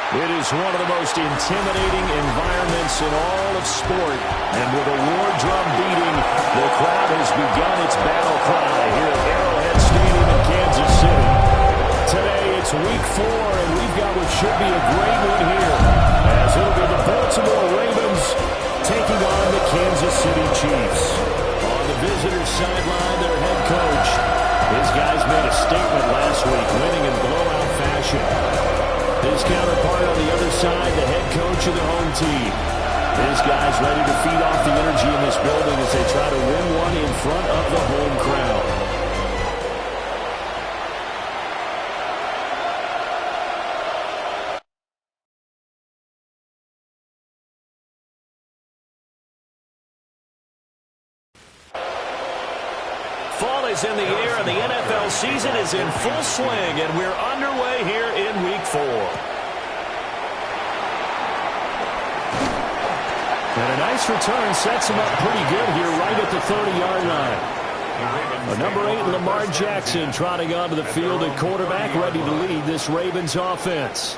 It is one of the most intimidating environments in all of sport. And with a war drum beating, the crowd has begun its battle cry here at Arrowhead Stadium in Kansas City. Today it's week 4, and we've got what should be a great one here, as it'll be the Baltimore Ravens taking on the Kansas City Chiefs. On the visitors' sideline, their head coach. His guys made a statement last week, winning in blowout fashion. His counterpart on the other side, the head coach of the home team. His guys ready to feed off the energy in this building as they try to win one in front of the home crowd. Fall is in the air, and the NFL season is in full swing, and we're underway here in Week 4. And a nice return sets him up pretty good here right at the 30-yard line. Number 8, Lamar Jackson, trotting onto the field at quarterback, ready to lead this Ravens offense.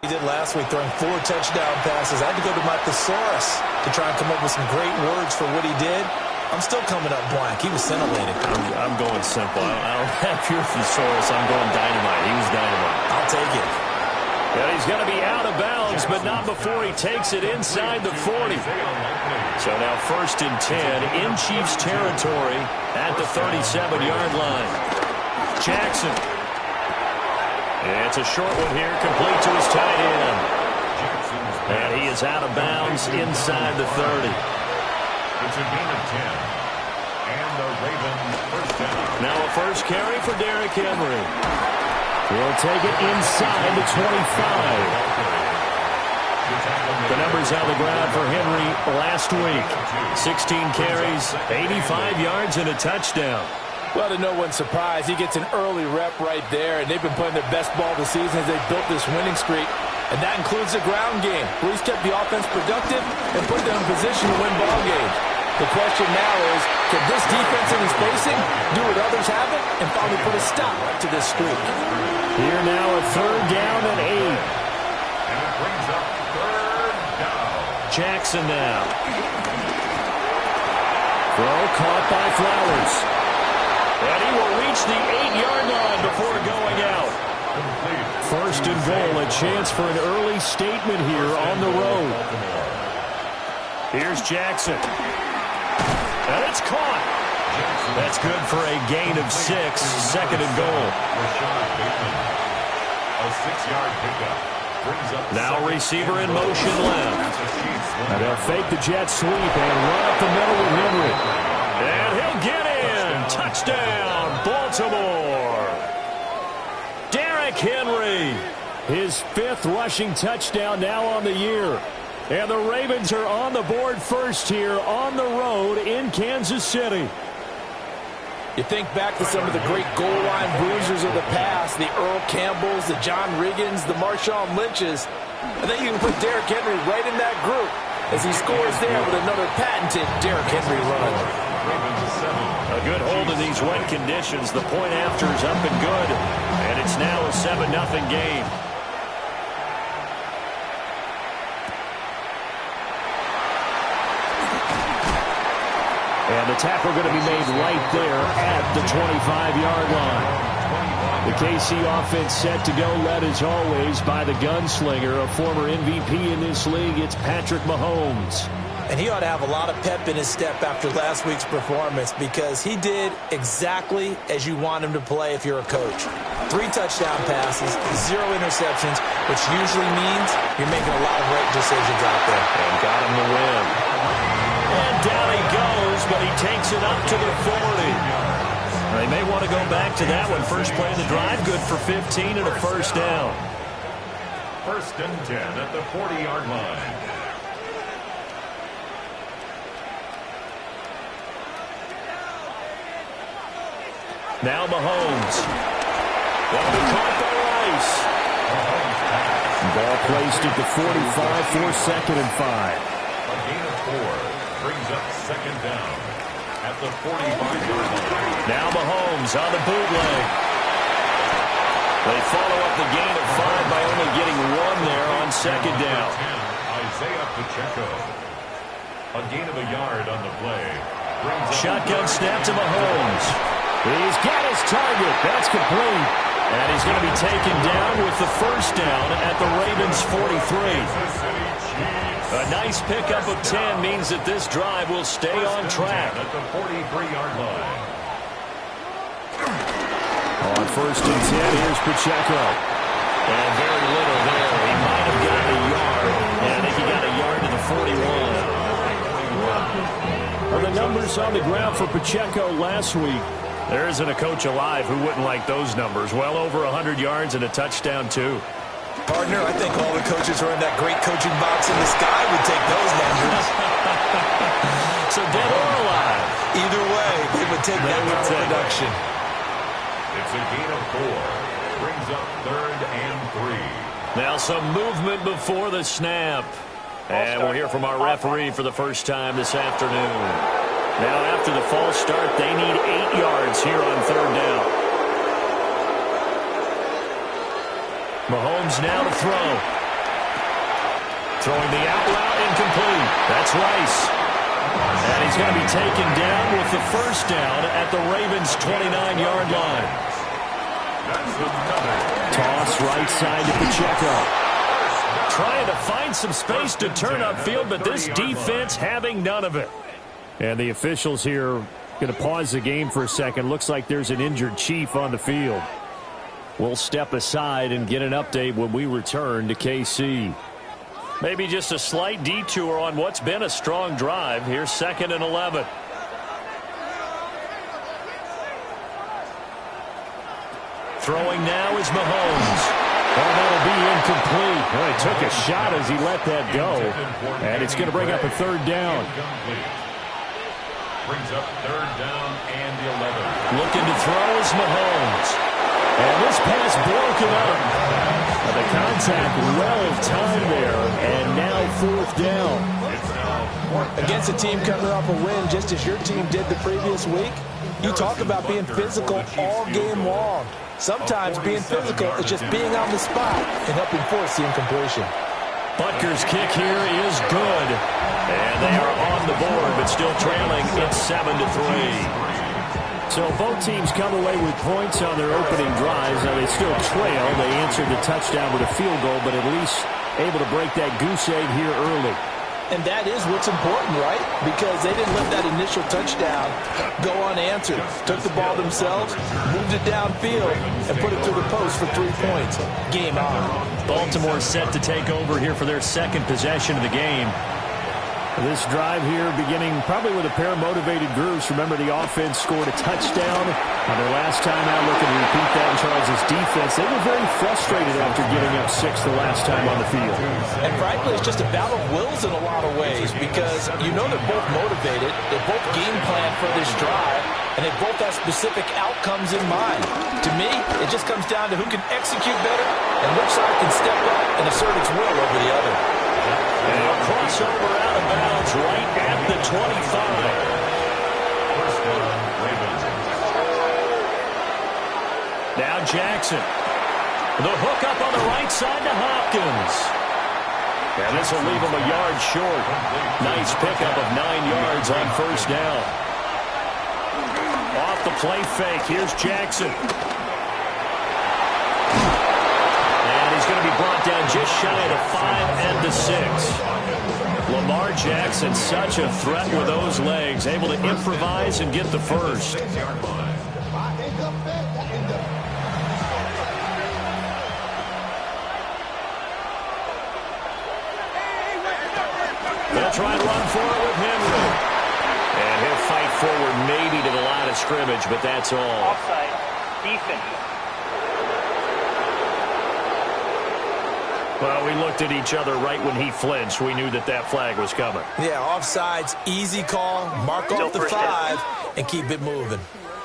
He did last week, throwing 4 touchdown passes. I had to go to my thesaurus to try and come up with some great words for what he did. I'm still coming up blank. He was scintillating. I'm going simple. I don't have your thesaurus. I'm going dynamite. He was dynamite. I'll take it. And he's going to be out of bounds, but not before he takes it inside the 40. So now 1st and 10 in Chiefs territory at the 37-yard line. Jackson. It's a short one here, complete to his tight end. And he is out of bounds inside the 30. It's a gain of 10. And the Ravens first down. Now a first carry for Derrick Henry. He'll take it inside the 25. The numbers on the ground for Henry last week. 16 carries, 85 yards, and a touchdown. Well, to no one's surprise, he gets an early rep right there, and they've been playing their best ball this season as they've built this winning streak. And that includes the ground game, where he's kept the offense productive and put them in position to win ball games. The question now is, can this defense in his facing do what others haven't and finally put a stop to this streak? Here now a 3rd down and 8. And it brings up 3rd down. Jackson now. Throw caught by Flowers. And he will reach the 8-yard line before going out. First and goal, a chance for an early statement here on the road. Here's Jackson. And it's caught. That's good for a gain of 6, 2nd and goal. A 6-yard pickup. Now receiver in motion left. And they'll fake the jet sweep and run up the middle with Henry. And he'll get in. Touchdown, Baltimore. Derrick Henry, his 5th rushing touchdown now on the year. And the Ravens are on the board first here on the road in Kansas City. You think back to some of the great goal line bruisers of the past, the Earl Campbells, the John Riggins, the Marshawn Lynches. I think you can put Derrick Henry right in that group as he scores there with another patented Derrick Henry run. A good hold in these wet conditions. The point after is up and good, and it's now a 7-0 game. And the tackle going to be made right there at the 25-yard line. The KC offense set to go, led as always by the gunslinger, a former MVP in this league. It's Patrick Mahomes. And he ought to have a lot of pep in his step after last week's performance, because he did exactly as you want him to play if you're a coach. 3 touchdown passes, 0 interceptions, which usually means you're making a lot of right decisions out there. And got him the win. And down he goes, but he takes it up to the 40. They may want to go back to that one. First play of the drive, good for 15 and a first down. 1st and 10 at the 40-yard line. Now Mahomes. That'll be caught by Rice. Ball placed at the 45 for 2nd and 5. A gain of 4 brings up 2nd down. at the 45-yard line. Now Mahomes on the bootleg. They follow up the gain of 5 by only getting 1 there on second down. Isaiah Pacheco. A gain of a yard on the play. Shotgun snap to Mahomes. He's got his target. That's complete. And he's going to be taken down with the first down at the Ravens' 43. A nice pickup of 10 means that this drive will stay on track. At the 43-yard line. On first and 10, here's Pacheco. And very little there. He might have got a yard. And I think he got a yard to the 41. Well, the numbers on the ground for Pacheco last week. There isn't a coach alive who wouldn't like those numbers. Well over 100 yards and a touchdown, too. Partner, I think all the coaches who are in that great coaching box in the sky would take those numbers. So dead or alive? Either way, they would take that kind of production. It's a gain of 4. Brings up 3rd and 3. Now some movement before the snap. And we'll hear from our referee for the first time this afternoon. Now after the false start, they need 8 yards here on 3rd down. Mahomes now to throw. Throwing the out route incomplete. That's Rice. And he's going to be taken down with the first down at the Ravens' 29-yard line. Toss right side to Pacheco. Trying to find some space to turn upfield, but this defense having none of it. And the officials here going to pause the game for a second. Looks like there's an injured Chief on the field. We'll step aside and get an update when we return to KC. Maybe just a slight detour on what's been a strong drive. Here's 2nd and 11. Throwing now is Mahomes. Oh, that'll be incomplete. Well, he took a shot as he let that go. And it's going to bring up a 3rd down. Brings up 3rd down and 11. Looking to throw is Mahomes. And this pass broken up. The contact well timed there. And now 4th down. Against a team coming off a win just as your team did the previous week, you talk about being physical all game long. Sometimes being physical is just being on the spot and helping force the incompletion. Butker's kick here is good. And they are on the board, but still trailing. It's 7-3. So both teams come away with points on their opening drives. Now they still trail. They answered the touchdown with a field goal, but at least able to break that goose egg here early. And that is what's important, right? Because they didn't let that initial touchdown go unanswered. Took the ball themselves, moved it downfield, and put it through the post for 3 points. Game on. Baltimore set to take over here for their 2nd possession of the game. This drive here beginning probably with a pair of motivated grooves. Remember, the offense scored a touchdown on their last time out. Looking to repeat that in Charles' defense. They were very frustrated after giving up 6 the last time on the field. And frankly, it's just a battle of wills in a lot of ways because you know they're both motivated. They both game plan for this drive, and they both have specific outcomes in mind. To me, it just comes down to who can execute better and which side can step up and assert its will over the other. And a crossover out of bounds right at the 25. First down, Ravens. Now Jackson. The hook up on the right side to Hopkins. And this will leave him a yard short. Nice pickup of 9 yards on first down. Off the play fake, here's Jackson. Going to be brought down just shy of 5 and the 6. Lamar Jackson, such a threat with those legs, able to improvise and get the first. They'll try and run for it with Henry. And he'll fight forward maybe to the line of scrimmage, but that's all. Offside. Defense. Well, we looked at each other right when he flinched. We knew that that flag was coming. Yeah, offsides, easy call, mark off the 5, and keep it moving.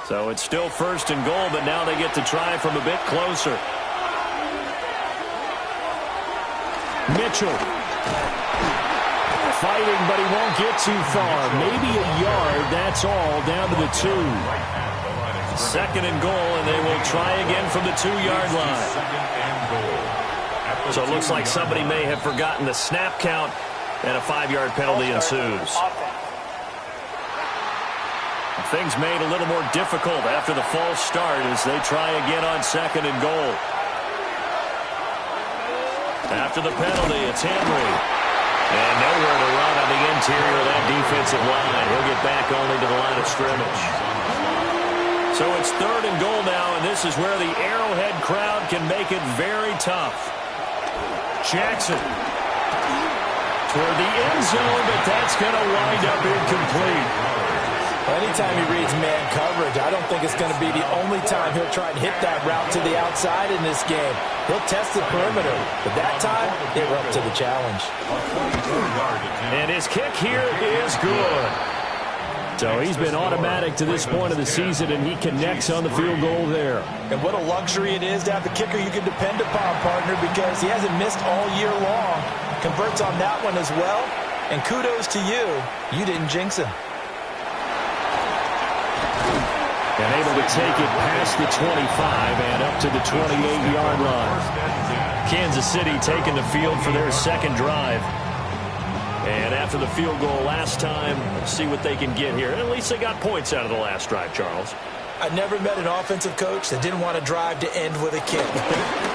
So it's still 1st and goal, but now they get to try from a bit closer. Mitchell. fighting, but he won't get too far. Maybe a yard, that's all, down to the 2. Second and goal, and they will try again from the 2-yard line. So it looks like somebody may have forgotten the snap count, and a 5-yard penalty ensues. Things made a little more difficult after the false start as they try again on second and goal. After the penalty, it's Henry. And nowhere to run on the interior of that defensive line. He'll get back only to the line of scrimmage. So it's third and goal now, and this is where the Arrowhead crowd can make it very tough. Jackson toward the end zone, but that's going to wind up incomplete. Anytime he reads man coverage, I don't think it's going to be the only time he'll try and hit that route to the outside in this game. He'll test the perimeter, but that time, they were up to the challenge. And his kick here is good. So he's been automatic to this point of the season, and he connects on the field goal there. And what a luxury it is to have a kicker you can depend upon, partner, because he hasn't missed all year long. Converts on that one as well. And kudos to you. You didn't jinx him. And able to take it past the 25 and up to the 28-yard line. Kansas City taking the field for their second drive. And after the field goal last time, let's see what they can get here. At least they got points out of the last drive, Charles. I never met an offensive coach that didn't want to drive to end with a kick.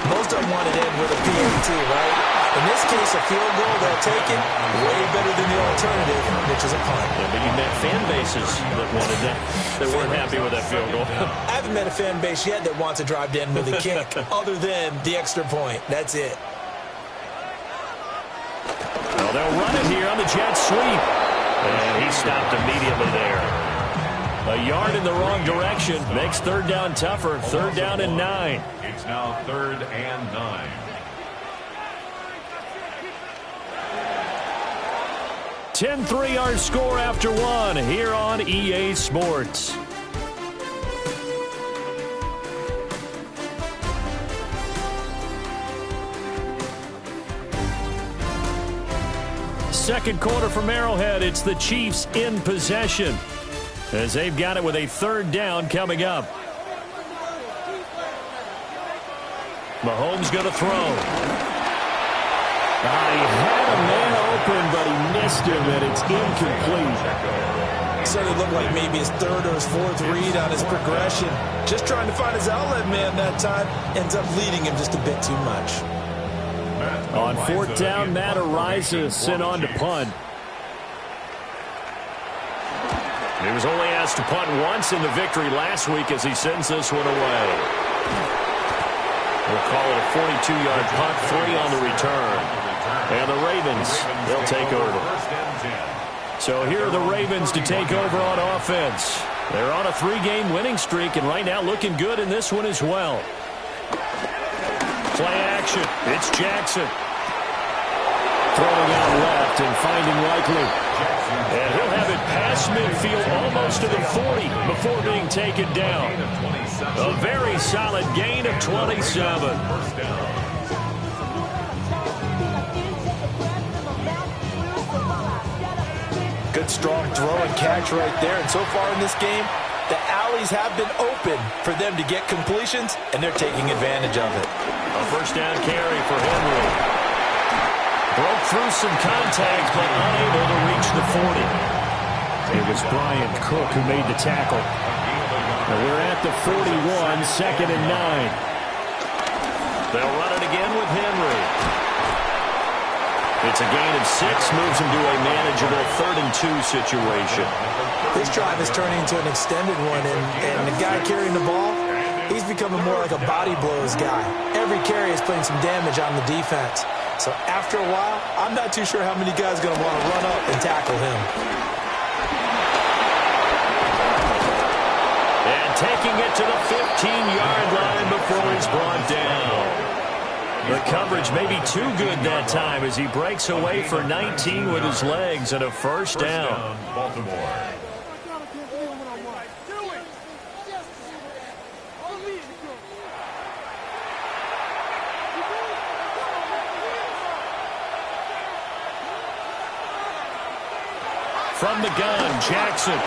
Most of them wanted to end with a PAT, right? In this case, a field goal, they'll take it way better than the alternative, which is a punt. Yeah, but you met fan bases that wanted that. They weren't happy with that field goal. I haven't met a fan base yet that wants to drive to end with a kick, other than the extra point. That's it. Well, they'll run it here on the jet sweep. And he stopped immediately there. A yard in the wrong direction makes third down tougher. Third down and 9. It's now 3rd and 9. (10-3) our score after 1 here on EA Sports. Second quarter from Arrowhead. It's the Chiefs in possession, as they've got it with a third down coming up. Mahomes going to throw. He had a man open, but he missed him, and it's incomplete. It certainly looked like maybe his third or his fourth read on his progression. Just trying to find his outlet man that time. Ends up leading him just a bit too much. On fourth down, Matt Araiza sent on to punt. He was only asked to punt once in the victory last week as he sends this one away. We'll call it a 42-yard punt, 3 on the return. And the Ravens, they'll take over. So here are the Ravens to take over on offense. They're on a 3-game winning streak, and right now looking good in this one as well. Play action. It's Jackson. Throwing out left and finding Likely. And he'll have it past midfield almost to the 40 before being taken down. A very solid gain of 27. Good strong throw and catch right there. And so far in this game, the alleys have been open for them to get completions, and they're taking advantage of it. A first down carry for Henry. Broke through some contact, but unable to reach the 40. It was Brian Cook who made the tackle. And we're at the 41, 2nd and 9. They'll run it again with Henry. It's a gain of 6, moves him to a manageable 3rd and 2 situation. This drive is turning into an extended one, and the guy carrying the ball, he's becoming more like a body blows guy. Every carry is putting some damage on the defense. So after a while, I'm not too sure how many guys are going to want to run up and tackle him. And taking it to the 15-yard line before he's brought down. The coverage may be too good that time as he breaks away for 19 with his legs and a first down. Baltimore. from the gun. Jackson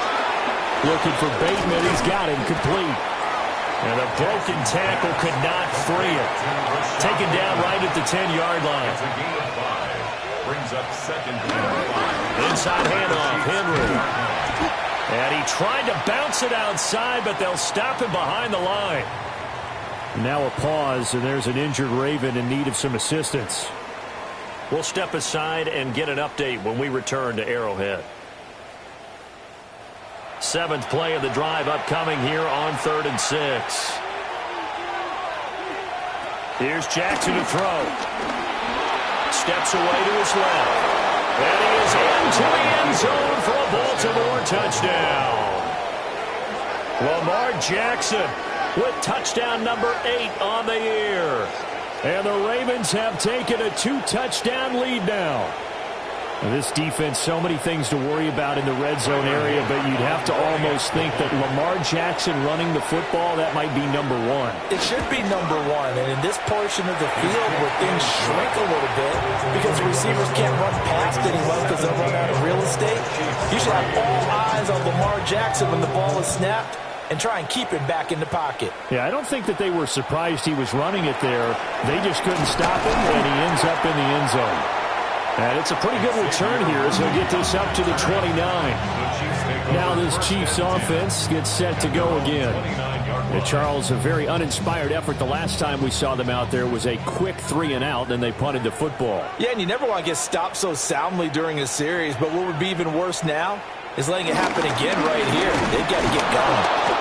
looking for Bateman. He's got him complete. And a broken tackle could not free it. Taken down right at the 10-yard line. It's a gain of 5. Brings up second and 5. Inside handoff, Henry. And he tried to bounce it outside, but they'll stop him behind the line. Now a pause, and there's an injured Raven in need of some assistance. We'll step aside and get an update when we return to Arrowhead. 7th play of the drive upcoming here on 3rd and 6. Here's Jackson to throw. Steps away to his left. And he is into the end zone for a Baltimore touchdown. Lamar Jackson with touchdown number 8 on the year. And the Ravens have taken a 2-touchdown lead now. This defense, so many things to worry about in the red zone area, but you'd have to almost think that Lamar Jackson running the football, that might be number 1. It should be number 1, and in this portion of the field where things shrink a little bit because the receivers can't run past anyone because they'll run out of real estate, you should have all eyes on Lamar Jackson when the ball is snapped and try and keep him back in the pocket. Yeah, I don't think that they were surprised he was running it there. They just couldn't stop him, and he ends up in the end zone. And it's a pretty good return here as he'll get this up to the 29. Now this Chiefs offense gets set to go again. And Charles, a very uninspired effort the last time we saw them out there was a quick 3-and-out, then they punted the football. Yeah, and you never want to get stopped so soundly during a series, but what would be even worse now is letting it happen again right here. They've got to get going.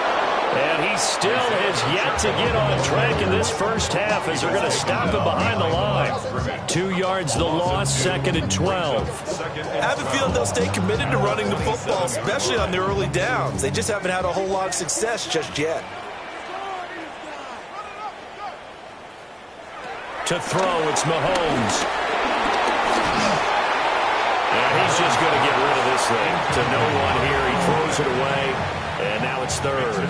And he still has yet to get on track in this first half as they're going to stop him behind the line. 2 yards the loss, 2nd and 12. I have a feeling they'll stay committed to running the football, especially on the early downs. They just haven't had a whole lot of success just yet. To throw, it's Mahomes. And he's just going to get rid of this thing. To no one here, he throws it away. And now it's 3rd.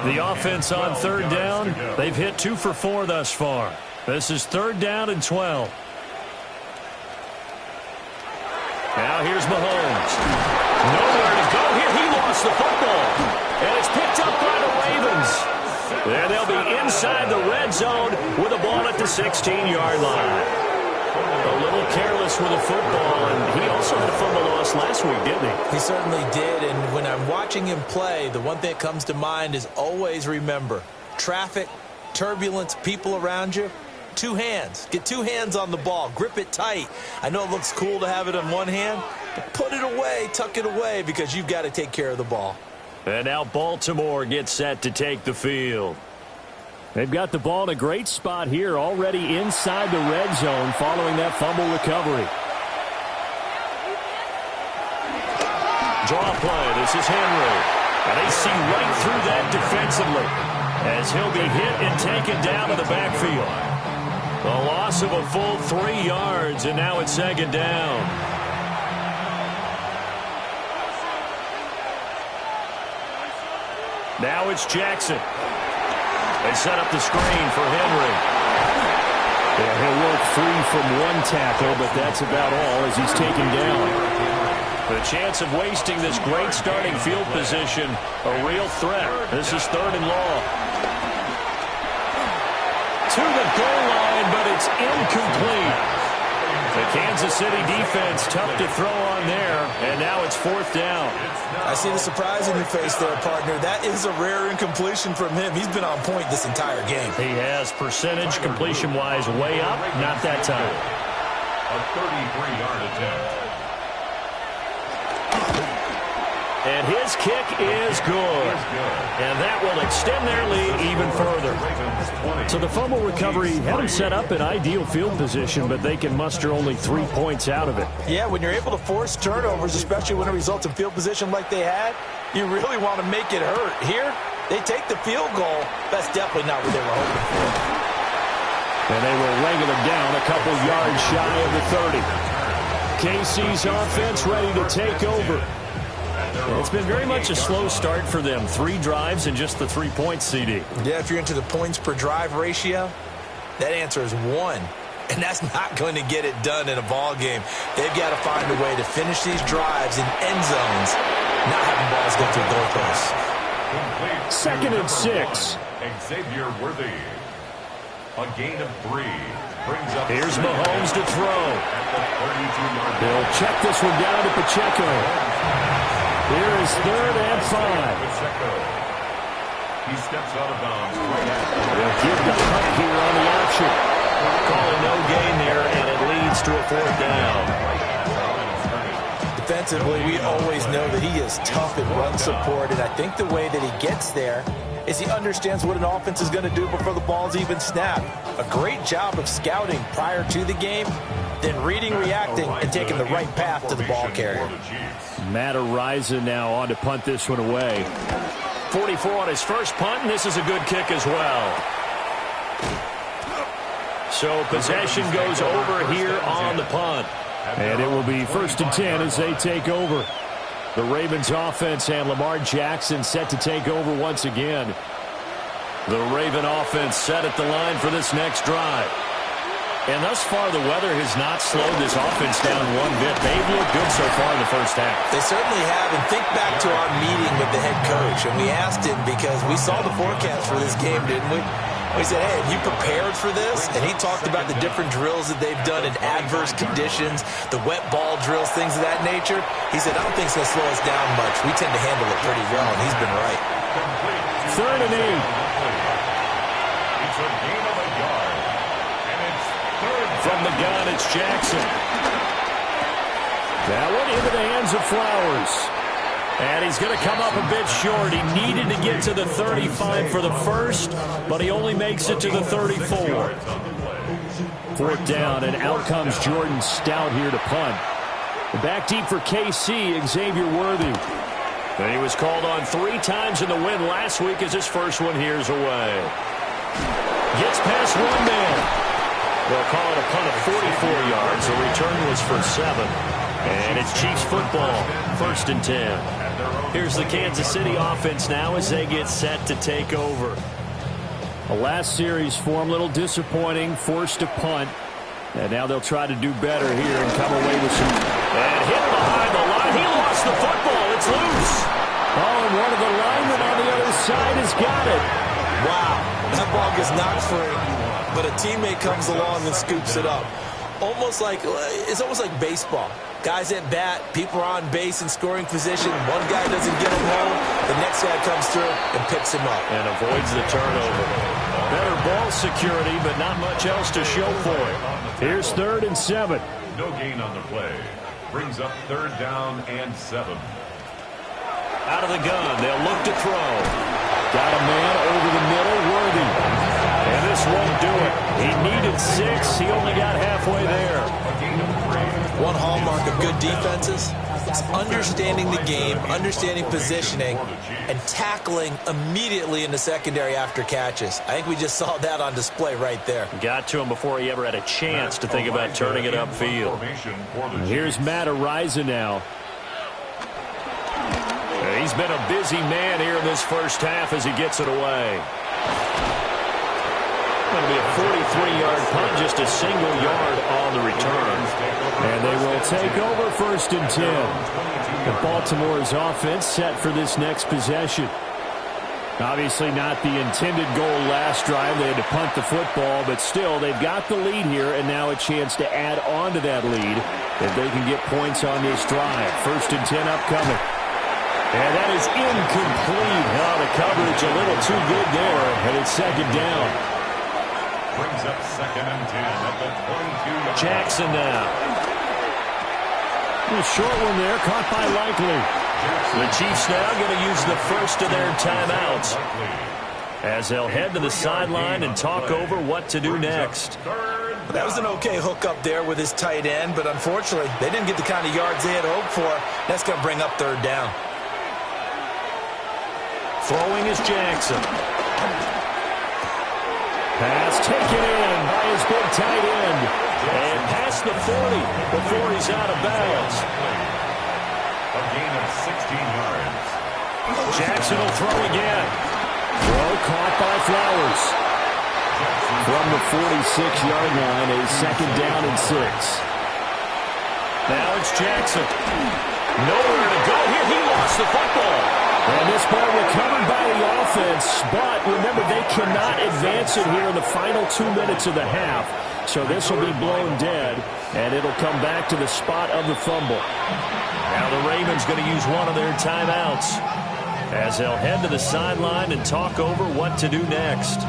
The offense on 3rd down, they've hit 2 for 4 thus far. This is 3rd down and 12. Now here's Mahomes. Nowhere to go here. He lost the football. And it's picked up by the Ravens. And they'll be inside the red zone with the ball at the 16-yard line. A little careless with the football, and he also had a fumble loss last week, didn't he? He certainly did, and when I'm watching him play, the one thing that comes to mind is always remember, traffic, turbulence, people around you, 2 hands. Get 2 hands on the ball. Grip it tight. I know it looks cool to have it on one hand, but put it away, tuck it away, because you've got to take care of the ball. And now Baltimore gets set to take the field. They've got the ball in a great spot here, already inside the red zone following that fumble recovery. Draw play. This is Henry. And they see right through that defensively as he'll be hit and taken down to the backfield. A loss of a full 3 yards, and now it's 2nd down. Now it's Jackson. They set up the screen for Henry. Yeah, he'll work free from one tackle, but that's about all as he's taken down. The chance of wasting this great starting field position, a real threat. This is 3rd and long. To the goal line, but it's incomplete. The Kansas City defense tough to throw on there, and now it's 4th down. I see the surprise in your face there, partner. That is a rare incompletion from him. He's been on point this entire game. He has percentage completion-wise way up, not that time. A 33-yard attempt. And his kick is good. And that will extend their lead even further. So the fumble recovery had them set up in ideal field position, but they can muster only 3 points out of it. Yeah, when you're able to force turnovers, especially when it results in field position like they had, you really want to make it hurt. Here, they take the field goal. That's definitely not what they were hoping for. And they will wrangle them down a couple yards shy of the 30. KC's offense ready to take over. It's been very much a slow start for them. 3 drives and just the 3 points, CD. Yeah, if you're into the points per drive ratio, that answer is 1. and that's not going to get it done in a ball game. They've got to find a way to finish these drives in end zones, not having balls go through goalposts. 2nd and 6. Xavier Worthy. A gain of 3. Brings up Here's Mahomes to throw. at the 32-yard line. They'll check this one down to Pacheco. Here is 3rd and 5. Pacheco. He steps out of bounds right at They'll give the hunt here on the option. Calling no gain there, and it leads to a 4th down. Defensively, we always know that he is tough in run support, and I think the way that he gets there is he understands what an offense is going to do before the ball's even snapped. A great job of scouting prior to the game, then reading, reacting, and taking the right path to the ball carrier. Matt Araiza now on to punt this one away. 44 on his first punt, and this is a good kick as well. So possession goes over here on the punt. And it will be 1st and 10 as they take over. The Ravens offense and Lamar Jackson set to take over once again. The Raven offense set at the line for this next drive. And thus far, the weather has not slowed this offense down one bit. They've looked good so far in the first half. They certainly have, and think back to our meeting with the head coach, and we asked him because we saw the forecast for this game, didn't we? We said, hey, have you prepared for this? And he talked about the different drills that they've done in adverse conditions, the wet ball drills, things of that nature. He said, I don't think it's going to slow us down much. We tend to handle it pretty well, and he's been right. 3rd and 8. It's a gain of a yard. And it's 3rd. From the gun, it's Jackson. That one into the hands of Flowers. And he's going to come up a bit short. He needed to get to the 35 for the first, but he only makes it to the 34. 4th down, and out comes Jordan Stout here to punt. Back deep for KC, Xavier Worthy. And he was called on 3 times in the win last week as his first one here's away. Gets past one man. They'll call it a punt of 44 yards. The return was for 7. And it's Chiefs football, 1st and 10. Here's the Kansas City offense now as they get set to take over. The last series for him, a little disappointing, forced to punt. And now they'll try to do better here and come away with some. And hit behind the line. He lost the football. It's loose. Oh, and one of the linemen on the other side has got it. Wow, that ball gets knocked free, but a teammate comes along and scoops it up. It's almost like baseball. Guys at bat, people are on base in scoring position. One guy doesn't get him home. The next guy comes through and picks him up. And avoids the turnover. Better ball security, but not much else to show for it. Here's 3rd and 7. No gain on the play. Brings up 3rd down and 7. Out of the gun, they'll look to throw. Got a man over the middle, Worthy. And this won't do it. He needed 6. He only got halfway there. One hallmark of good defenses is understanding the game, understanding positioning, and tackling immediately in the secondary after catches. I think we just saw that on display right there. Got to him before he ever had a chance to think about turning it upfield. Here's Matt Araiza now. He's been a busy man here in this first half as he gets it away. Going to be a 43-yard punt, just a single yard on the return. And they will take over 1st and 10. The Baltimore's offense set for this next possession. Obviously not the intended goal last drive. They had to punt the football, but still they've got the lead here and now a chance to add on to that lead if they can get points on this drive. 1st and 10 upcoming. And that is incomplete. Oh, the coverage a little too good there, and it's 2nd down. Brings up 2nd and 10 at the 22-yard. Jackson now. A short one there, caught by Likely. The Chiefs now going to use the first of their timeouts as they'll head to the sideline and talk over what to do next. That was an okay hook up there with his tight end, but unfortunately, they didn't get the kind of yards they had hoped for. That's going to bring up 3rd down. Throwing is Jackson. Pass taken in by his big tight end. And past the 40 before he's out of bounds. A gain of 16 yards. Jackson will throw again. Throw caught by Flowers. From the 46-yard line, a second down and 6. Now it's Jackson. Nowhere to go here. He lost the football. And this ball recovered by the offense, but remember, they cannot advance it here in the final 2 minutes of the half. So this will be blown dead, and it'll come back to the spot of the fumble. Now the Ravens going to use one of their timeouts as they'll head to the sideline and talk over what to do next.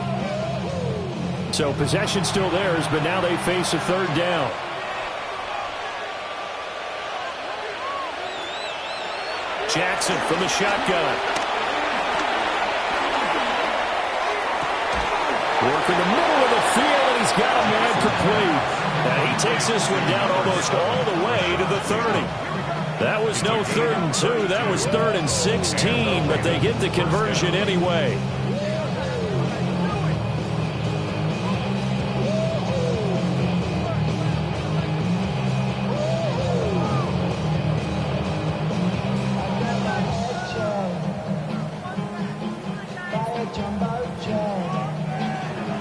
So possession still theirs, but now they face a third down. Jackson from the shotgun. Working the middle of the field, and he's got a man complete. And he takes this one down almost all the way to the 30. That was no 3rd and 2. That was 3rd and 16, but they get the conversion anyway.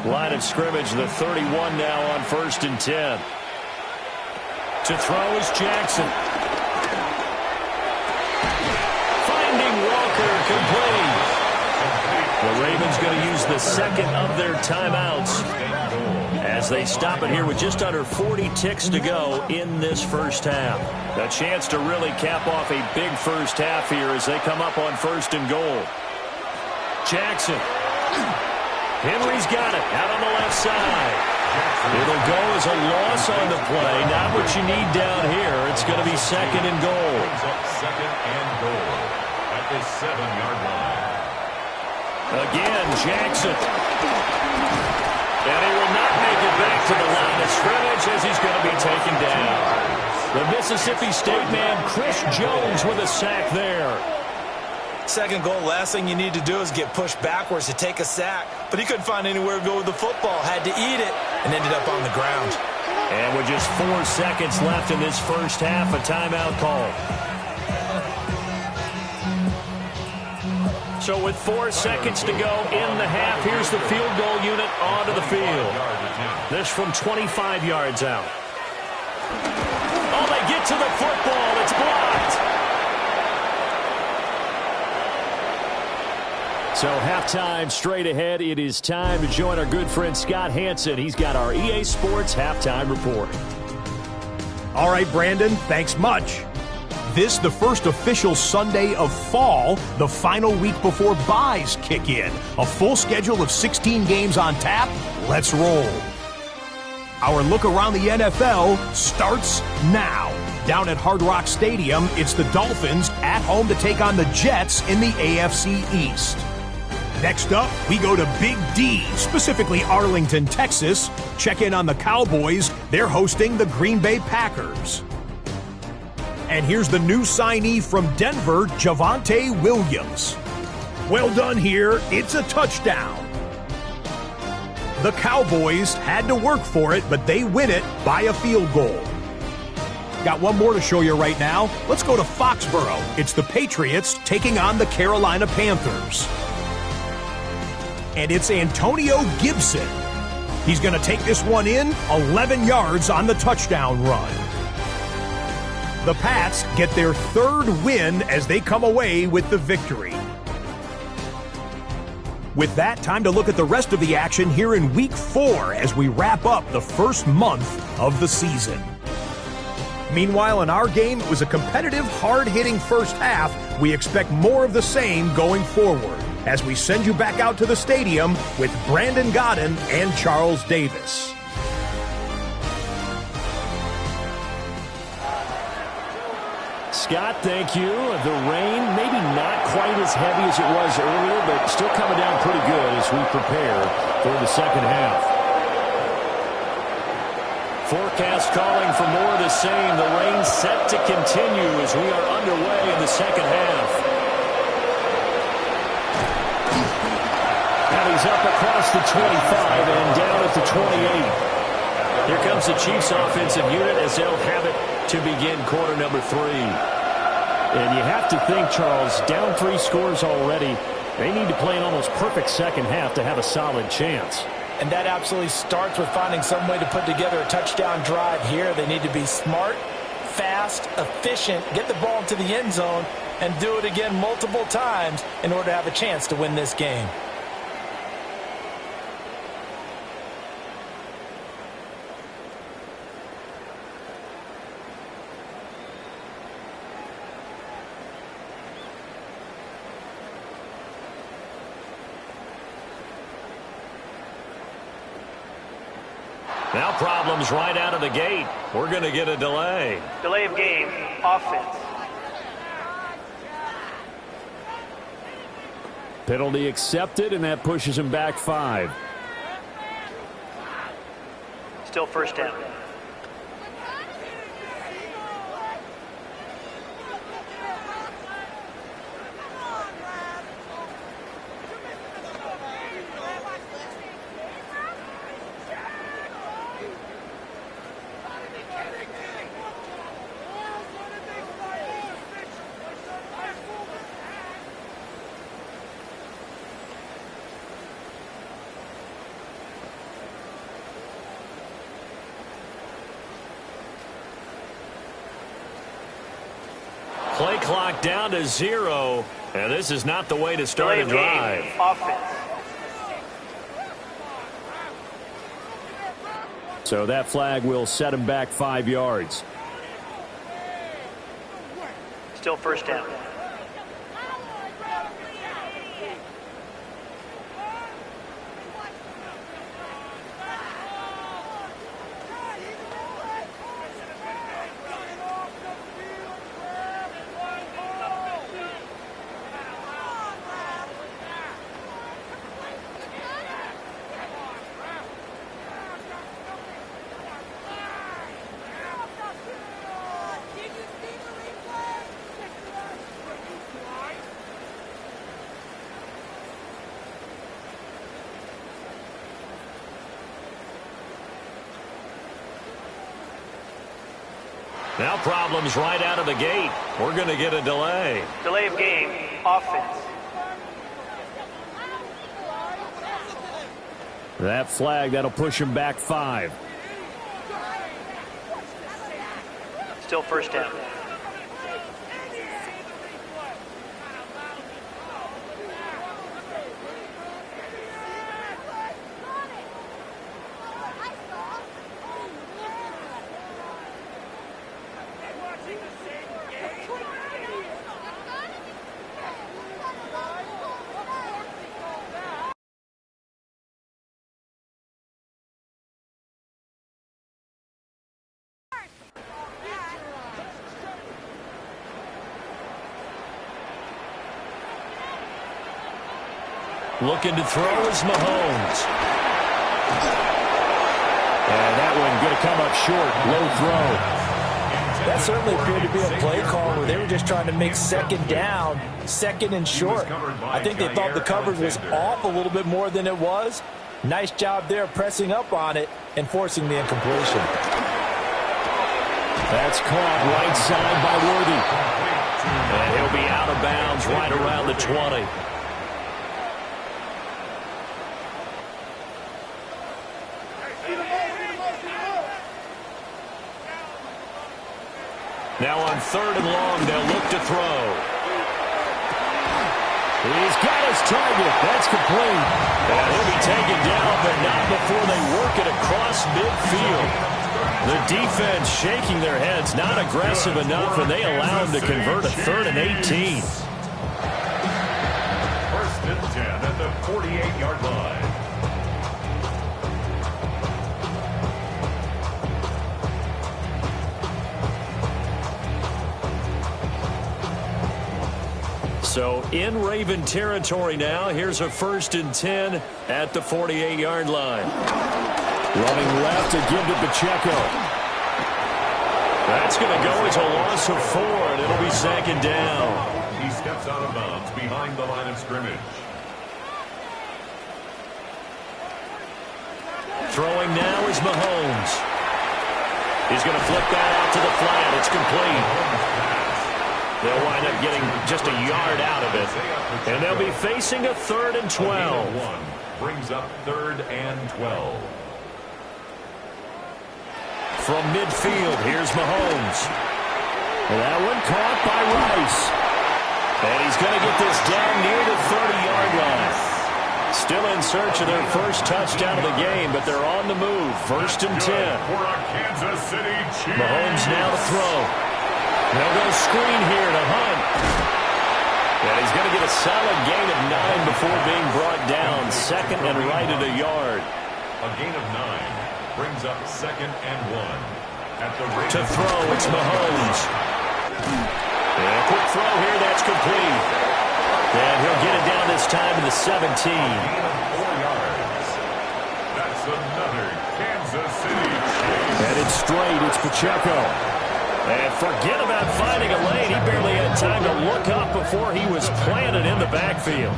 Line of scrimmage, the 31 now on 1st and 10. To throw is Jackson. Finding Walker, complete. The Ravens going to use the second of their timeouts as they stop it here with just under 40 ticks to go in this first half. A chance to really cap off a big first half here as they come up on 1st and goal. Jackson. Henry's got it out on the left side. It'll go as a loss on the play. Not what you need down here. It's going to be 2nd and goal. Second and goal at the 7-yard line. Again, Jackson. And he will not make it back to the line of scrimmage as he's going to be taken down. The Mississippi State man, Chris Jones, with a sack there. 2nd goal, last thing you need to do is get pushed backwards to take a sack. But he couldn't find anywhere to go with the football. Had to eat it and ended up on the ground. And with just 4 seconds left in this first half, a timeout call. So with 4 seconds to go in the half, here's the field goal unit onto the field. This from 25 yards out. Oh, they get to the football. It's blocked. So halftime straight ahead. It is time to join our good friend Scott Hansen. He's got our EA Sports halftime report. All right, Brandon, thanks much. This, the first official Sunday of fall, the final week before byes kick in. A full schedule of 16 games on tap. Let's roll. Our look around the NFL starts now. Down at Hard Rock Stadium, it's the Dolphins at home to take on the Jets in the AFC East. Next up, we go to Big D, specifically Arlington, Texas. Check in on the Cowboys. They're hosting the Green Bay Packers. And here's the new signee from Denver, Javonte Williams. Well done here. It's a touchdown. The Cowboys had to work for it, but they win it by a field goal. Got one more to show you right now. Let's go to Foxborough. It's the Patriots taking on the Carolina Panthers. And it's Antonio Gibson. He's going to take this one in, 11 yards on the touchdown run. The Pats get their 3rd win as they come away with the victory. With that, time to look at the rest of the action here in Week 4 as we wrap up the first month of the season. Meanwhile, in our game, it was a competitive, hard-hitting first half. We expect more of the same going forward as we send you back out to the stadium with Brandon Godden and Charles Davis. Scott, thank you. The rain, maybe not quite as heavy as it was earlier, but still coming down pretty good as we prepare for the second half. Forecast calling for more of the same. The rain set to continue as we are underway in the second half. And he's up across the 25 and down at the 28. Here comes the Chiefs offensive unit as they'll have it to begin quarter number 3. And you have to think, Charles, down 3 scores already. They need to play an almost perfect second half to have a solid chance. and that absolutely starts with finding some way to put together a touchdown drive here. They need to be smart, fast, efficient, get the ball into the end zone, and do it again multiple times in order to have a chance to win this game. Now problems right out of the gate. We're going to get a delay. Delay of game, offense. Penalty accepted, and that pushes him back 5. Still first down. Play clock down to 0, and this is not the way to start a drive. Offense. So that flag will set him back 5 yards. Still first down. Now problems right out of the gate. We're going to get a delay. Delay of game, offense. That flag, that'll push him back 5. Still first down. Looking to throw is Mahomes. And that one going to come up short. Low throw. That certainly appeared to be a play call where they were just trying to make second down, second and short. I think they thought the coverage was off a little bit more than it was. Nice job there pressing up on it and forcing the incompletion. That's caught right side by Worthy. And he'll be out of bounds right around the 20. Now on 3rd and long, they'll look to throw. He's got his target. That's complete. And he'll be taken down, but not before they work it across midfield. The defense shaking their heads, not aggressive enough, and they allow him to convert a 3rd and 18. 1st and 10 at the 48-yard line. So in Raven territory now. Here's a 1st and 10 at the 48-yard line. Running left to give to Pacheco. That's going to go as a loss of 4, and it'll be 2nd down. He steps out of bounds behind the line of scrimmage. Throwing now is Mahomes. He's going to flip that out to the flat. It's complete. They'll wind up getting just a yard out of it. And they'll be facing a 3rd and 12. brings up 3rd and 12. From midfield, here's Mahomes. And that one caught by Rice. And he's going to get this down near the 30-yard line. Still in search of their first touchdown of the game, but they're on the move. 1st and 10. For a Kansas City Chiefs. Mahomes now to throw. They'll go screen here to Hunt. And he's going to get a solid gain of 9 before being brought down. 2nd and right at a yard. A gain of 9 brings up 2nd and 1. At the To throw, it's Mahomes. And a quick throw here, that's complete. And he'll get it down this time to the 17. Gain of 4 yards. That's another Kansas City Chiefs. Headed straight, it's Pacheco. And forget about finding a lane. He barely had time to look up before he was planted in the backfield.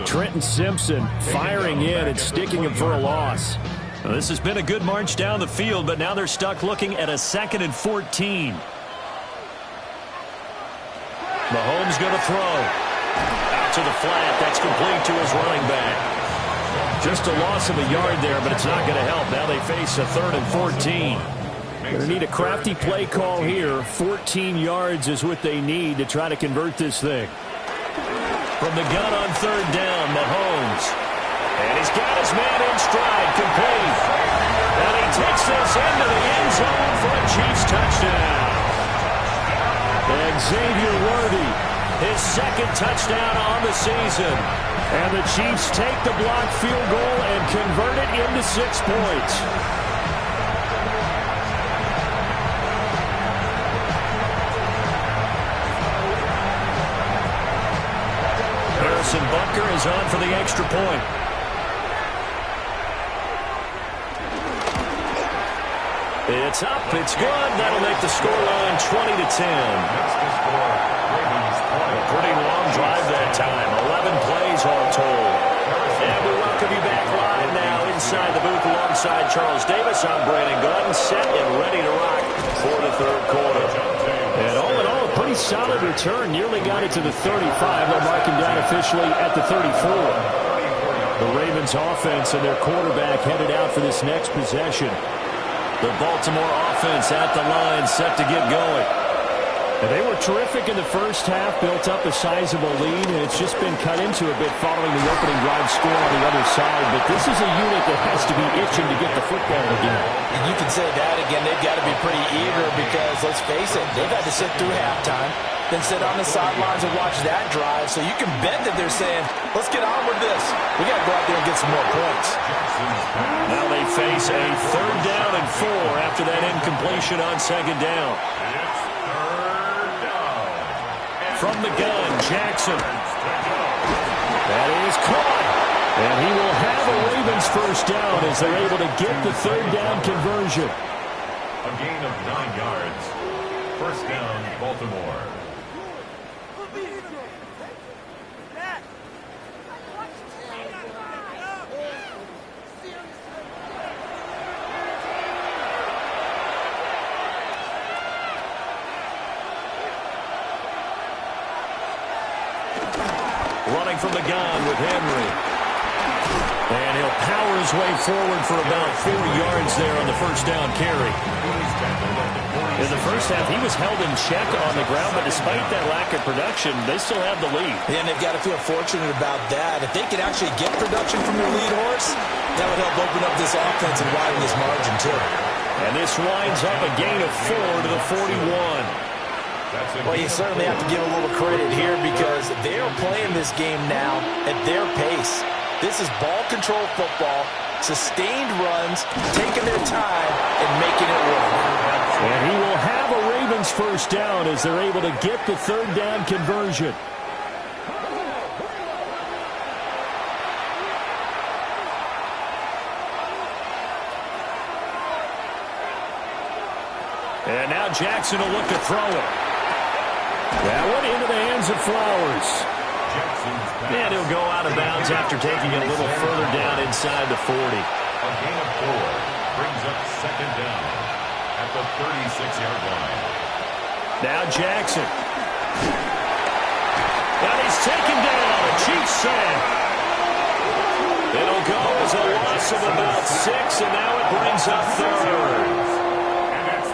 Trenton Simpson firing in and sticking him for a loss. Well, this has been a good march down the field, but now they're stuck looking at a 2nd and 14. Mahomes going to throw. Out to the flat. That's complete to his running back. Just a loss of a yard there, but it's not going to help. Now they face a 3rd and 14. Going to need a crafty play call here. 14 yards is what they need to try to convert this thing. From the gun on 3rd down, Mahomes. And he's got his man in stride, complete. And he takes this into the end zone for a Chiefs touchdown. And Xavier Worthy, his 2nd touchdown on the season. And the Chiefs take the blocked field goal and convert it into 6 points. Harrison Butker is on for the extra point. It's up, it's good. That'll make the scoreline 20-10. A pretty long drive that time. 11 plays all told. And we welcome you back live now inside the booth alongside Charles Davis. I'm Brandon Glenn, set and ready to rock for the 3rd quarter. And all in all, a pretty solid return. Nearly got it to the 35. They'll mark him down officially at the 34. The Ravens offense and their quarterback headed out for this next possession. The Baltimore offense at the line, set to get going. And they were terrific in the first half, built up a sizable lead, and it's just been cut into a bit following the opening drive score on the other side. But this is a unit that has to be itching to get the football again. And you can say that again. They've got to be pretty eager because, let's face it, they've had to sit through halftime, then sit on the sidelines and watch that drive. So you can bet that they're saying, let's get on with this. We got to go out there and get some more points. Now they face a 3rd down and 4 after that incompletion on 2nd down. It's 3rd down. From the gun, Jackson. That is caught. And he will have a Ravens 1st down as they're able to get the 3rd down conversion. A gain of 9 yards. 1st down, Baltimore. Running from the gun with Henry. And he'll power his way forward for about 40 yards there on the 1st down carry. In the first half, he was held in check on the ground, but despite that lack of production, they still have the lead. And they've got to feel fortunate about that. If they can actually get production from their lead horse, that would help open up this offense and widen this margin too. And this winds up a gain of 4 to the 41. Well, you certainly have to give a little credit here because they're playing this game now at their pace. This is ball control football, sustained runs, taking their time, and making it work. And he will have a Ravens 1st down as they're able to get the 3rd down conversion. And now Jackson will look to throw it. That one into the hands of Flowers. And he'll go out of bounds after taking it a little further down inside the 40. A gain of 4 brings up 2nd down at the 36-yard line. Now Jackson. And he's taken down. A Chiefs sack. It'll go is a loss of about 6, and now it brings up third.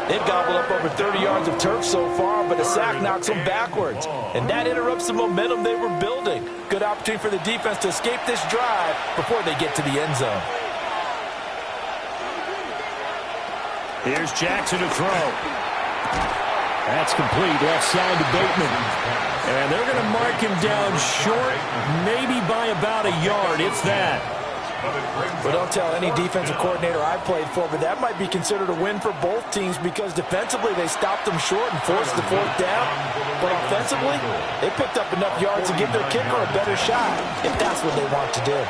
They've gobbled up over 30 yards of turf so far, but a sack knocks them backwards. And that interrupts the momentum they were building. Good opportunity for the defense to escape this drive before they get to the end zone. Here's Jackson to throw. That's complete. Left side to Bateman. And they're going to mark him down short, maybe by about a yard, if that. Well, don't tell any defensive coordinator I've played for, but that might be considered a win for both teams because defensively they stopped them short and forced the fourth down. But offensively, they picked up enough yards to give their kicker a better shot, if that's what they want to do.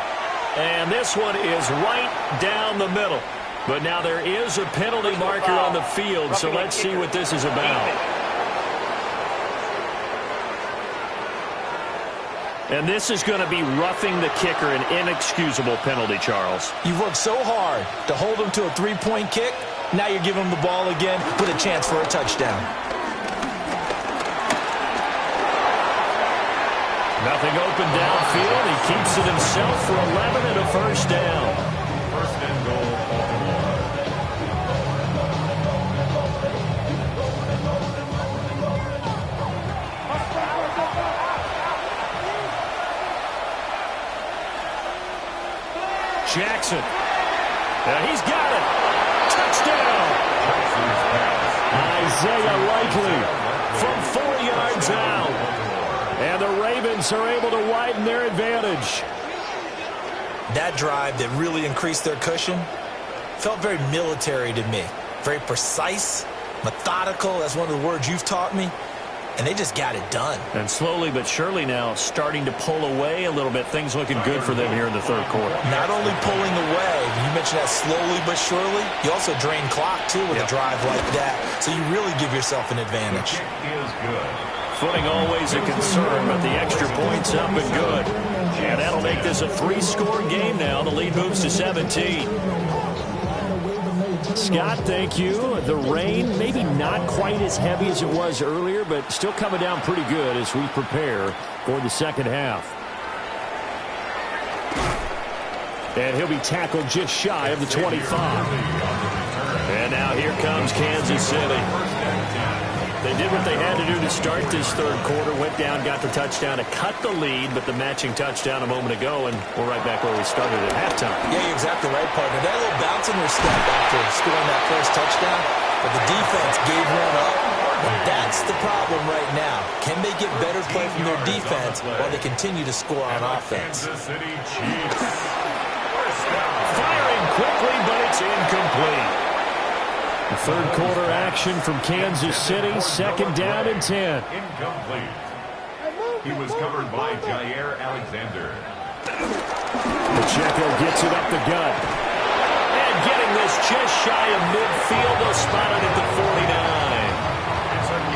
And this one is right down the middle. But now there is a penalty marker on the field, so let's see what this is about. And this is going to be roughing the kicker, an inexcusable penalty, Charles. You've worked so hard to hold them to a three-point kick. Now you're giving them the ball again with a chance for a touchdown. Nothing open downfield. He keeps it himself for 11 and a first down. First and goal, Baltimore. Jackson. He's got it. Touchdown. Isaiah Likely from 4 yards out. And the Ravens are able to widen their advantage. That drive that really increased their cushion felt very military to me. Very precise, methodical. That's one of the words you've taught me. And they just got it done. And slowly but surely now starting to pull away a little bit. Things looking good for them here in the third quarter. Not only pulling away, you mentioned that slowly but surely, you also drain clock, too, with a drive like that. So you really give yourself an advantage. Is good. Footing always a concern, but the extra point's up and good. And that'll make this a 3-score game now. The lead moves to 17. Scott, thank you. The rain, maybe not quite as heavy as it was earlier, but still coming down pretty good as we prepare for the second half. And he'll be tackled just shy of the 25. And now here comes Kansas City. They did what they had to do to start this third quarter, went down, got the touchdown to cut the lead, but the matching touchdown a moment ago, and we're right back where we started at halftime. Yeah, you're exactly right, partner. They had a little bounce in their step after scoring that first touchdown, but the defense gave one up, and that's the problem right now. Can they get better play from their defense while they continue to score on offense? Kansas City Chiefs. First down. Firing quickly, but it's incomplete. The third quarter action from Kansas City, second down and 10. Incomplete. He was covered by Jair Alexander. Pacheco gets it up the gut. And getting this just shy of midfield, they'll spot it at the 49.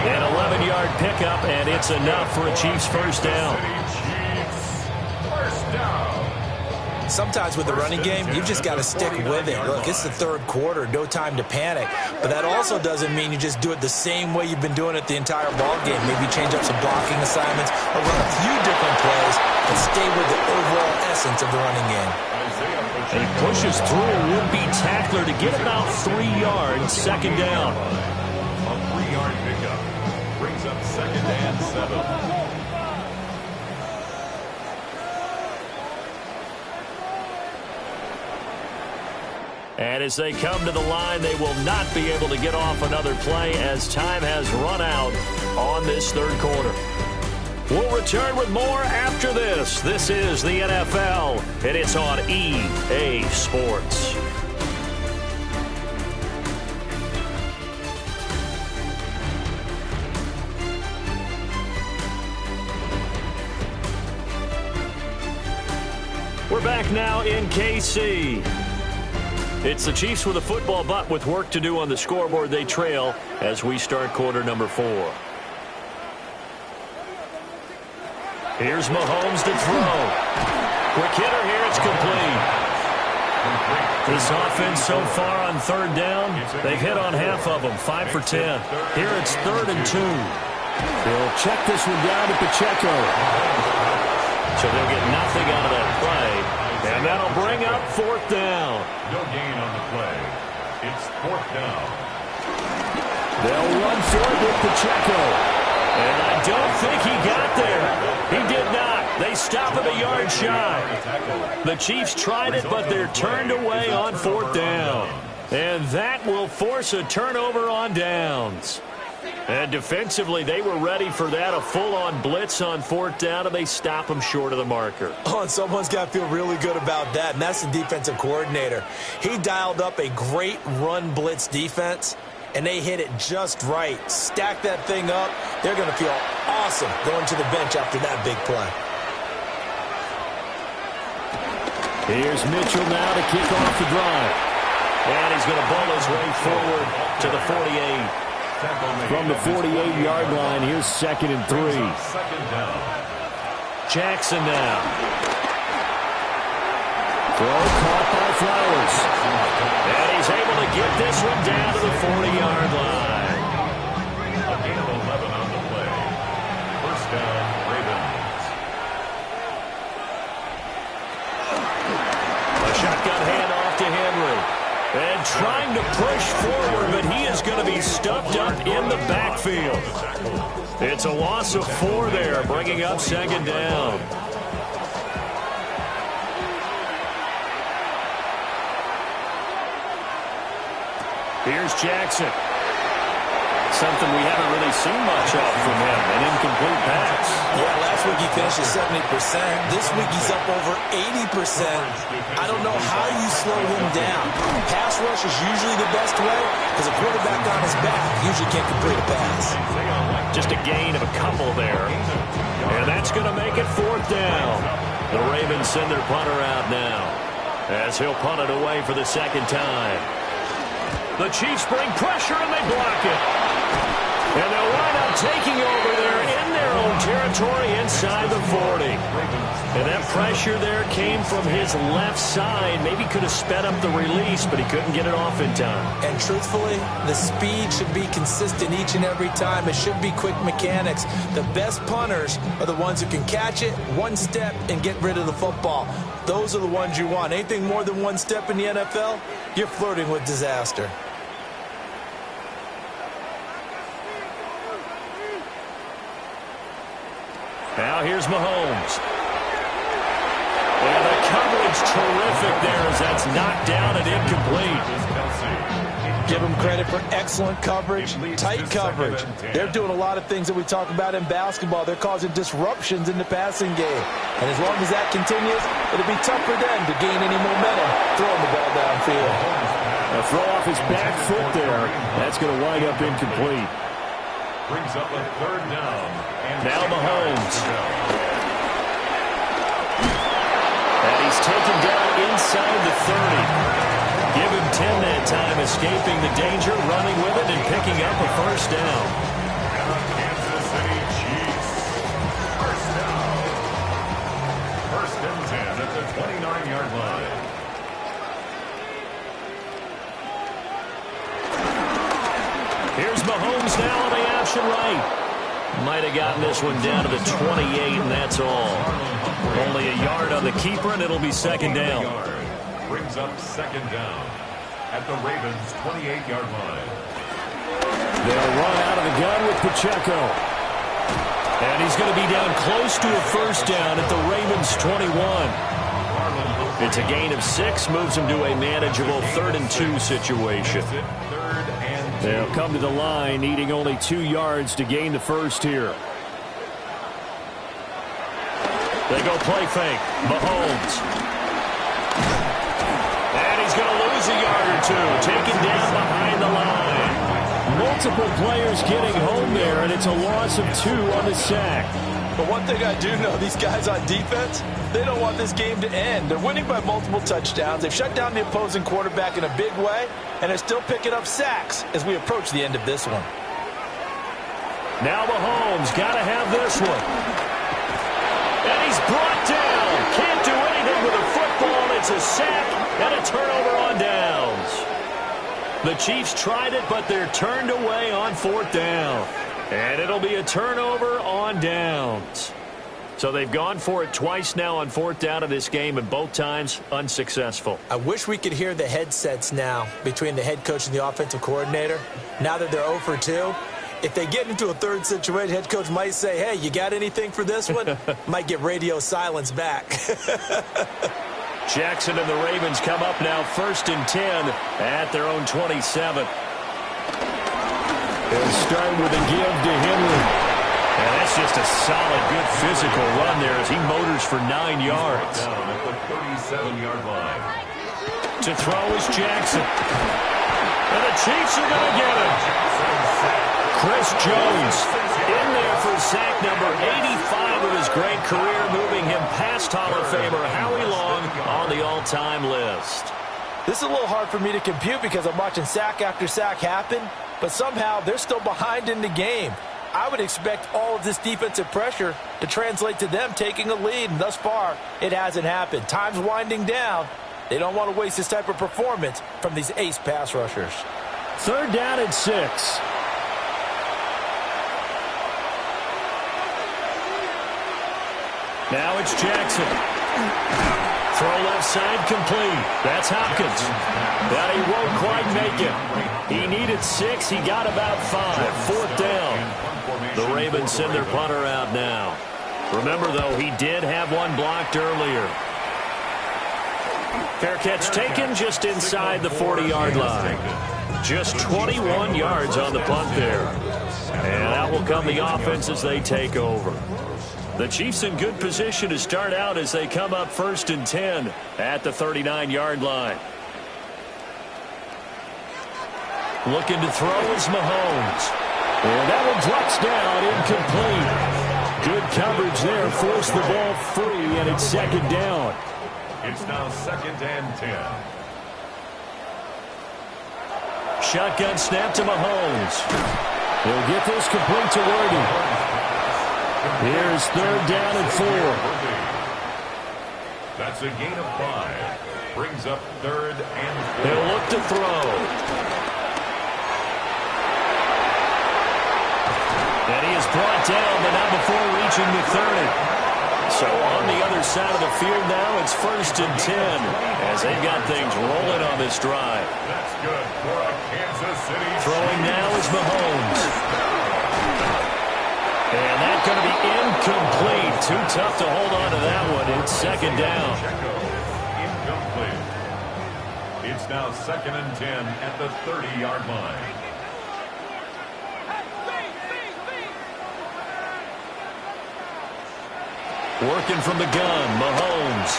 An 11-yard pickup, and it's enough for a Chiefs first down. Chiefs. First down. Sometimes with the running game, you've just got to stick with it. Look, it's the third quarter, no time to panic. But that also doesn't mean you just do it the same way you've been doing it the entire ball game. Maybe change up some blocking assignments or run a few different plays, but stay with the overall essence of the running game. And he pushes through a would-be tackler to get about 3 yards, second down. A 3-yard pickup brings up second and 7. And as they come to the line, they will not be able to get off another play as time has run out on this third quarter. We'll return with more after this. This is the NFL, and it's on EA Sports. We're back now in KC. It's the Chiefs with a football, but with work to do on the scoreboard, they trail as we start quarter number 4. Here's Mahomes to throw. Quick hitter here, it's complete. This offense so far on third down, they've hit on half of them, 5 for 10. Here it's 3rd and 2. They'll check this one down to Pacheco. So they'll get nothing out of that play. And that'll bring up up fourth down. No gain on the play. It's fourth down. They'll run for it with Pacheco. And I don't think he got there. He did not. They stop him a yard shy. The Chiefs tried it, but they're turned away on fourth down. And that will force a turnover on downs. And defensively, they were ready for that, a full-on blitz on fourth down, and they stop them short of the marker. Oh, and someone's got to feel really good about that, and that's the defensive coordinator. He dialed up a great run blitz defense, and they hit it just right. Stack that thing up. They're going to feel awesome going to the bench after that big play. Here's Mitchell now to kick off the drive. And he's going to bowl his way forward to the 48. From the 48-yard line, here's 2nd and 3. Jackson now. Throw caught by Flowers. And he's able to get this one down to the 40-yard line. A gain of 11 on the play. First down, Ravens. A shotgun handoff to Henry. And trying to push forward, but he is going to be stuffed up in the backfield. It's a loss of 4 there, bringing up 2nd down. Here's Jackson. Something we haven't really seen much of from him, an incomplete pass. Yeah, last week he finished at 70%. This week he's up over 80%. I don't know how you slow him down. Pass rush is usually the best way because a quarterback on his back usually can't complete a pass. Just a gain of a couple there. And that's going to make it 4th down. The Ravens send their punter out now as he'll punt it away for the 2nd time. The Chiefs bring pressure and they block it. And they'll wind up taking over there in their own territory inside the 40. And that pressure there came from his left side. Maybe could have sped up the release, but he couldn't get it off in time. And truthfully, the speed should be consistent each and every time. It should be quick mechanics. The best punters are the ones who can catch it, one step, and get rid of the football. Those are the ones you want. Anything more than one step in the NFL, you're flirting with disaster. Now here's Mahomes. And the coverage terrific there as that's knocked down and incomplete. Give them credit for excellent coverage, tight coverage. They're doing a lot of things that we talk about in basketball. They're causing disruptions in the passing game. And as long as that continues, it'll be tough for them to gain any momentum throwing the ball downfield. A throw off his back foot there. That's going to wind up incomplete. Brings up a 3rd down. And now Mahomes. And he's taken down inside the 30. Give him 10 that time, escaping the danger, running with it, and picking up a 1st down. Kansas City Chiefs. First down. 1st and 10 at the 29-yard line. Here's Mahomes now on the option right. Might have gotten this one down to the 28, and that's all. Only a yard on the keeper, and it'll be 2nd down. Brings up 2nd down at the Ravens' 28-yard line. They'll run out of the gun with Pacheco. And he's going to be down close to a 1st down at the Ravens' 21. It's a gain of 6, moves him to a manageable 3rd and 2 situation. They'll come to the line, needing only 2 yards to gain the 1st here. They go play fake. Mahomes. And he's going to lose a yard or 2. Taken down behind the line. Multiple players getting home there, and it's a loss of 2 on the sack. But one thing I do know, these guys on defense, they don't want this game to end. They're winning by multiple touchdowns. They've shut down the opposing quarterback in a big way, and they're still picking up sacks as we approach the end of this one. Now Mahomes got to have this one. And he's brought down. Can't do anything with a football. It's a sack and a turnover on downs. The Chiefs tried it, but they're turned away on 4th down. And it'll be a turnover on downs. So they've gone for it twice now on fourth down in this game, and both times unsuccessful. I wish we could hear the headsets now between the head coach and the offensive coordinator. Now that they're 0 for 2, if they get into a third situation, head coach might say, hey, you got anything for this one? Might get radio silence back. Jackson and the Ravens come up now 1st and 10 at their own 27. They'll start with a give to Henry. And that's just a solid, good physical run there as he motors for 9 yards. Down at the 37-yard line. To throw is Jackson. And the Chiefs are going to get him. Chris Jones in there for sack number 85 of his great career, moving him past Hall of Famer Howie Long on the all-time list. This is a little hard for me to compute because I'm watching sack after sack happen, but somehow they're still behind in the game. I would expect all of this defensive pressure to translate to them taking a lead, and thus far, it hasn't happened. Time's winding down. They don't want to waste this type of performance from these ace pass rushers. 3rd down and 6. Now it's Jackson. Throw left side complete. That's Hopkins. But he won't quite make it. He needed 6. He got about 5. 4th down. The Ravens send their punter out now. Remember, though, he did have one blocked earlier. Fair catch taken just inside the 40-yard line. Just 21 yards on the punt there. And out will come the offense as they take over. The Chiefs in good position to start out as they come up 1st and 10 at the 39-yard line. Looking to throw is Mahomes. And that one drops down, incomplete. Good coverage there, forced the ball free, and it's 2nd down. It's now 2nd and 10. Shotgun snap to Mahomes. He'll get this complete to Worthy. Here's 3rd down and 4. That's a gain of 5. Brings up 3rd and 4. They'll look to throw. And he is brought down, but not before reaching the 30. So on the other side of the field now, it's 1st and 10 as they've got things rolling on this drive. That's good for a Kansas City. Throwing now is Mahomes. And that's going to be incomplete. Too tough to hold on to that one. It's 2nd down. Incomplete. It's now 2nd and 10 at the 30-yard line. Working from the gun, Mahomes.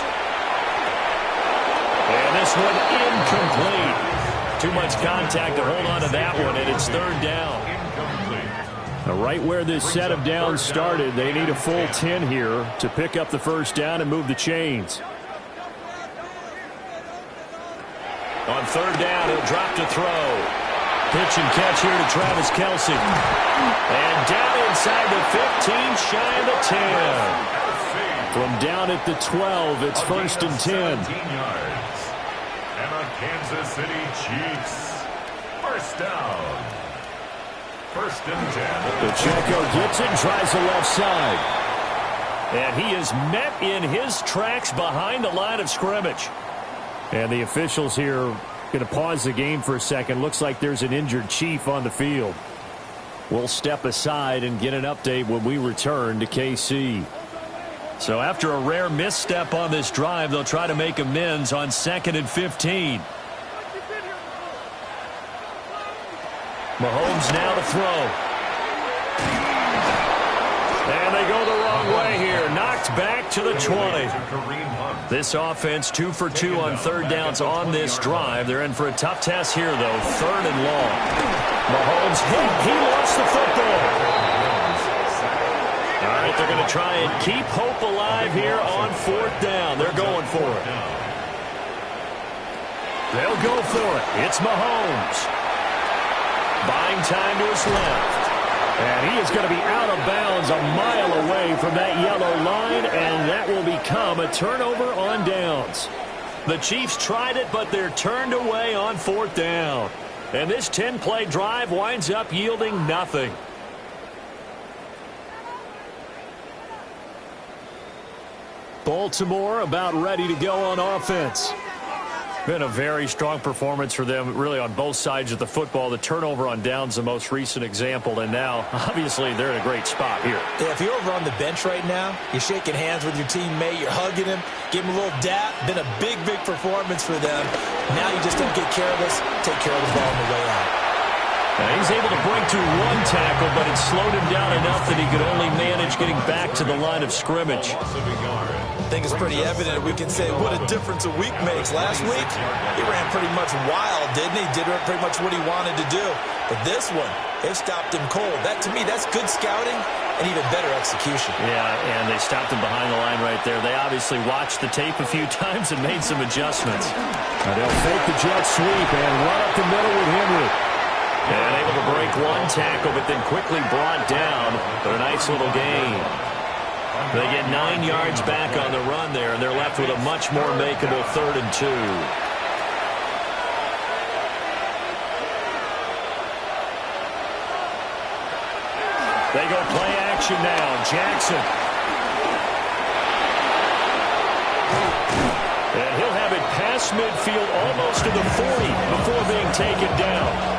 And this one incomplete. Too much contact to hold on to that one, and it's 3rd down. Now, right where this set of downs started, they need a full 10 here to pick up the 1st down and move the chains. On 3rd down, he'll drop to throw. Pitch and catch here to Travis Kelce. And down inside the 15, shy of the 10. From down at the 12, it's 1st and 10. Yards. And the Kansas City Chiefs. 1st down. 1st and 10. Pacheco gets it, tries the left side. And he is met in his tracks behind the line of scrimmage. And the officials here going to pause the game for a second. Looks like there's an injured Chief on the field. We'll step aside and get an update when we return to KC. So after a rare misstep on this drive, they'll try to make amends on 2nd and 15. Mahomes now to throw. And they go the wrong way here. Knocked back to the 20. This offense 2 for 2 on 3rd downs on this drive. They're in for a tough test here, though. 3rd and long. Mahomes hit. He lost the football. All right, they're going to try and keep hope alive here on 4th down. They're going for it. They'll go for it. It's Mahomes. Buying time to his left. And he is going to be out of bounds a mile away from that yellow line, and that will become a turnover on downs. The Chiefs tried it, but they're turned away on 4th down. And this 10-play drive winds up yielding nothing. Baltimore about ready to go on offense. Been a very strong performance for them, really, on both sides of the football. The turnover on downs, the most recent example, and now, obviously, they're in a great spot here. Yeah, if you're over on the bench right now, you're shaking hands with your teammate, you're hugging him, give him a little dap. Been a big, big performance for them. Now you just don't get careless. Take care of the ball on the way out. Now he's able to break through one tackle, but it slowed him down enough that he could only manage getting back to the line of scrimmage. I think it's pretty evident. We can say what a difference a week makes. Last week, he ran pretty much wild, didn't he? Did pretty much what he wanted to do. But this one, it stopped him cold. That, to me, that's good scouting and even better execution. Yeah, and they stopped him behind the line right there. They obviously watched the tape a few times and made some adjustments. They'll fake the jet sweep and run up the middle with Henry. And able to break one tackle, but then quickly brought down for a nice little gain. They get 9 yards back on the run there, and they're left with a much more makeable 3rd and 2. They go play action now. Jackson. And he'll have it past midfield almost to the 40 before being taken down.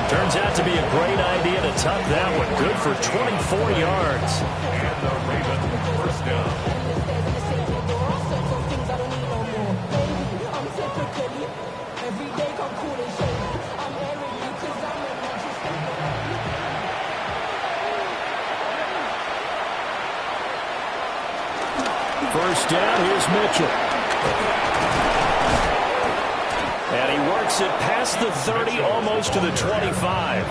Turns out to be a great idea to tuck that one. Good for 24 yards. And the Ravens first down. First down, here's Mitchell. And he works it past the 30, almost to the 25.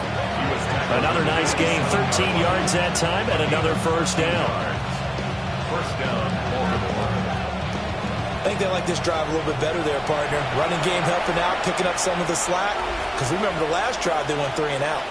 Another nice gain, 13 yards that time, and another first down. First down, Baltimore. I think they like this drive a little bit better there, partner. Running game helping out, picking up some of the slack. Because remember the last drive, they went 3 and out.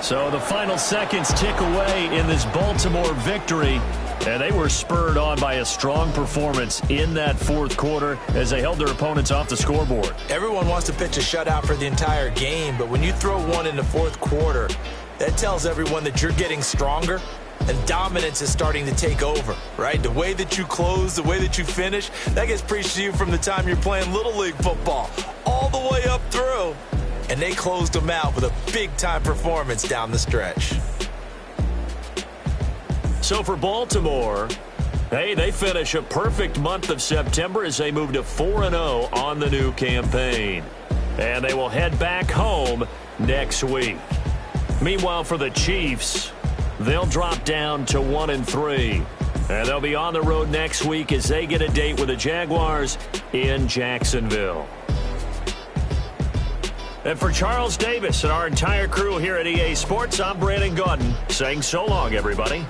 So the final seconds tick away in this Baltimore victory. And they were spurred on by a strong performance in that fourth quarter as they held their opponents off the scoreboard. Everyone wants to pitch a shutout for the entire game, but when you throw one in the fourth quarter, that tells everyone that you're getting stronger and dominance is starting to take over, right? The way that you close, the way that you finish, that gets preached to you from the time you're playing Little League football all the way up through. And they closed them out with a big-time performance down the stretch. So for Baltimore, hey, they finish a perfect month of September as they move to 4-0 on the new campaign. And they will head back home next week. Meanwhile, for the Chiefs, they'll drop down to 1-3. And they'll be on the road next week as they get a date with the Jaguars in Jacksonville. And for Charles Davis and our entire crew here at EA Sports, I'm Brandon Gaudin saying so long, everybody.